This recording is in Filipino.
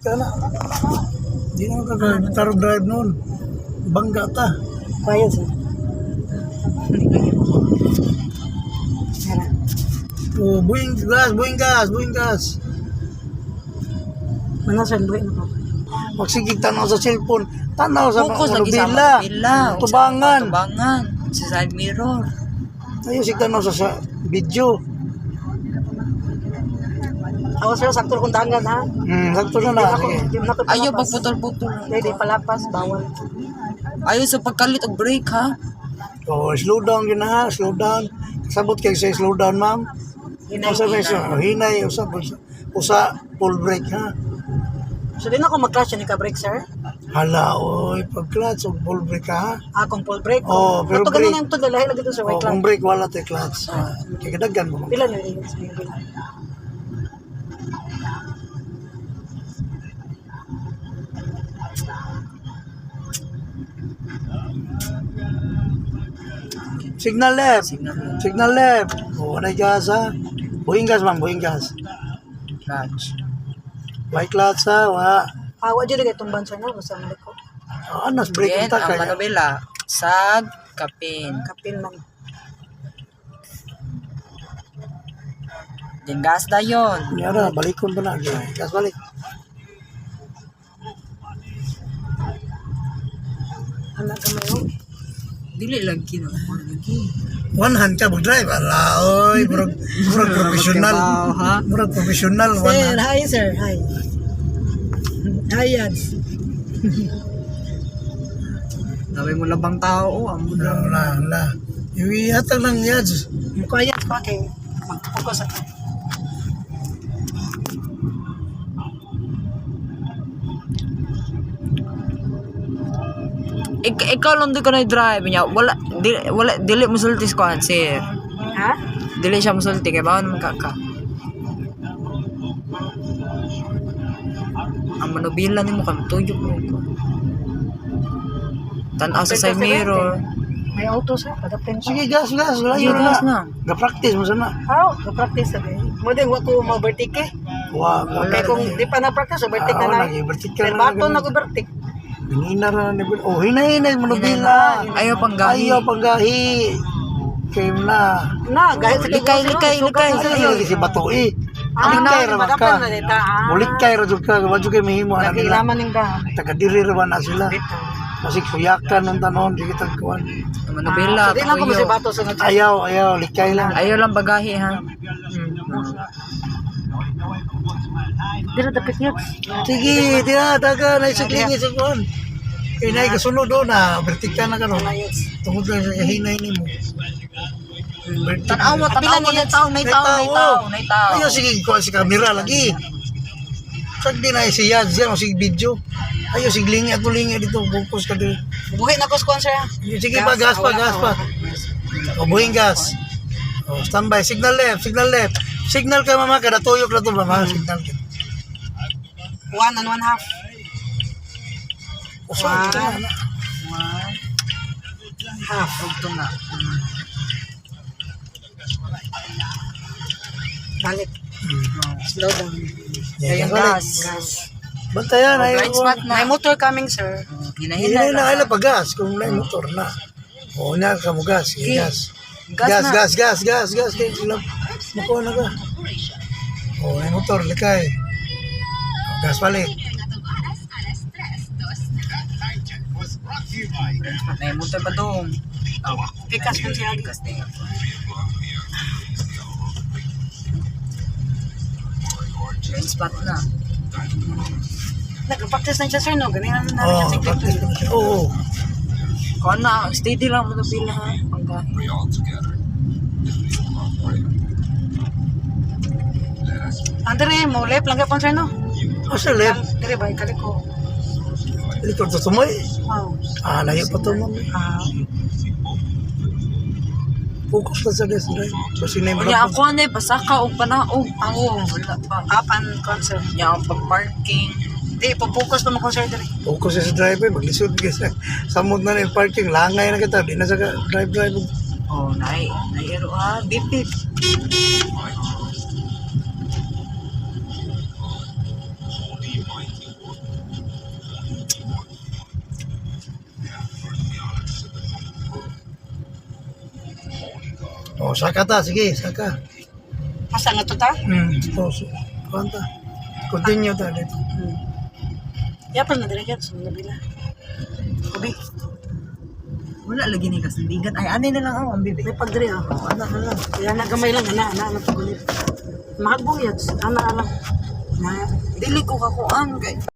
ka na. Di na ka drive noon. Bangga ta. Kaya sir. Tara. Oh, buing gas. Mana sir, buhay na po. Magsigig tanaw sa cellphone. Tanaw sa Focus lagi sa Manubila. Manubila. Tubangan. Tubangan. Sa side mirror. Ayaw sig tanaw sa video. Ako sir, sakto kung dangan ha. Sakto na na. Sige. Ayaw pagputol-putol. Hindi palapas, bawal. Ayaw sa pagkalit og break ha. Oh, slow down yun ha. Slow down. Sabot kayo sa slow down, ma'am. Hinay. Usa full break ha. So din ako mag-clutch ni ka-break sir. Hala, oy, pag-clutch o full break ha. Akong full break. Oh, pero ito break. ganun yung ito, dalahi lagi ito sir, Oh, wait kung lang. break, wala tayo clutch. Kaya kadaggan mo. Pila nyo yun? Signal left. Signal. Signal left. Oh, anay gas ha. Buhing gas, ma'am. Buhing gas. Clutch. White clutch ha. Wa. Awa dyan rin itong bansa na, basta mali ko. Anas, break Yan ang ang takay. Manubila. Sag kapin. Kapin man. Yung gas na yun. Yara, balikon pa na. Gas balik. Anak ka mayo. Dili lagi na. Lagi. One hand ka mag-drive. Ala, oy. Murag professional. Ha? Murag professional. One Sir, hand. hi sir, hi. Hi Yads. Dami mo labang tao. Amo na. Wala. Iwihatag lang yads. Mukha yan pa kay mag-focus ako. Ikaw lang di ka na-drive niya. Wala, dili musulti ko sir. Ha? Dili siya musulti. Kaya bawang naman kaka. Ang Manubila ni mo kami tuyok mo ko. Tanaw sa side mirror. May auto sir, padapin pa. Sige, gas. Wala Sige, yun gas na. na. Ga-practice mo sana. How? Na-practice na ba? Mo din, wako ma-overtake eh. Wa. Kaya kung di pa na-practice, overtake na na. Overtake ka Pero na. bato na-overtake. Hinina na. Oh, hinay. Manubila. Ayaw pang gahi. Ayaw panggahi. Kayo na. Na, gahit sa Likay. Ayaw lagi si bato eh. Likay ra ka. madapin na nita. Mulikay ra jud ka. Wadyo kay mahimo anak Lagi nila. laman yung dahan. Taga-diri ra na sila. Dito. Masig suyakan ng tanon. Di kita kuwan. Ang Manubila. So, di lang ko tuyo. si bato sa nag- Ayaw. Likay lang. Ayaw lang bagahi ha. Di na dapat yun. Sige, daga na isaglingi sa kuwan. Kaya na ikasunod doon na. Vertika na ka no. Tungkol na sa hinay ni mo. Tanaw mo na tao. Nay tao. Ayaw sige, kuwan si kamera lagi. Sagdi na si Yad siya, sige video. Ayaw sige lingi at lingi dito. Focus ka dito. Buhay na ko sponsor. Sige pa, gas pa. O, buhing gas. O, standby. Signal left. Signal ka mama, kada tuyok na ito mama. Signal ka. 1 and 1/2. O, saan ka na? Half. Ito na. Balik. Slow down. Yan, Yung balik. gas. Bantayan, ayaw. Blind spot na. May motor coming sir. Hinay Hinahinay na na. kaila pa gas. Kung may motor na. O, na ka mo gas. Sige, gas. Gas na. Gas. Kaya sila. Makuha na ka. O, may motor. Likay. O, gas balik. May motor pa doon. Pikas mo siya. Blind spot na. Nag-practice na siya sir no. Ganyan na O, siya practice ko na siya. Oo. Kung na, steady lang Manubila ha. Panggahi. Andre mo left lang ka sponsor no. O, sa left. Dire ba kaliko. Likod to tumoy. Wow. Layo pa to mami. Focus na sa gas drive. Kasi na yung Kanya ako na pasaka o panaog. Wala pa. Apan concert. Kanya ang pag-parking. Di po-focus pa mo concert dire. focus sa driver, maglisod kasi samod na yung parking, langay na kita, di na sa drive. Oh, nairo ha. Bip. Oh, saka ta, sige, saka. Asa nga to ta? Oh, kuwanta. Continue ta dito. Yapal na dire sa nabila. Ubi, Wala lagi ni kasandigan. Ay, anay na lang ako ang bibi. may pagdiri ah. Ano na lang. Kaya nagamay lang, ana pagulit. Mahagbong yun, ana lang. Dili ko kakuan kay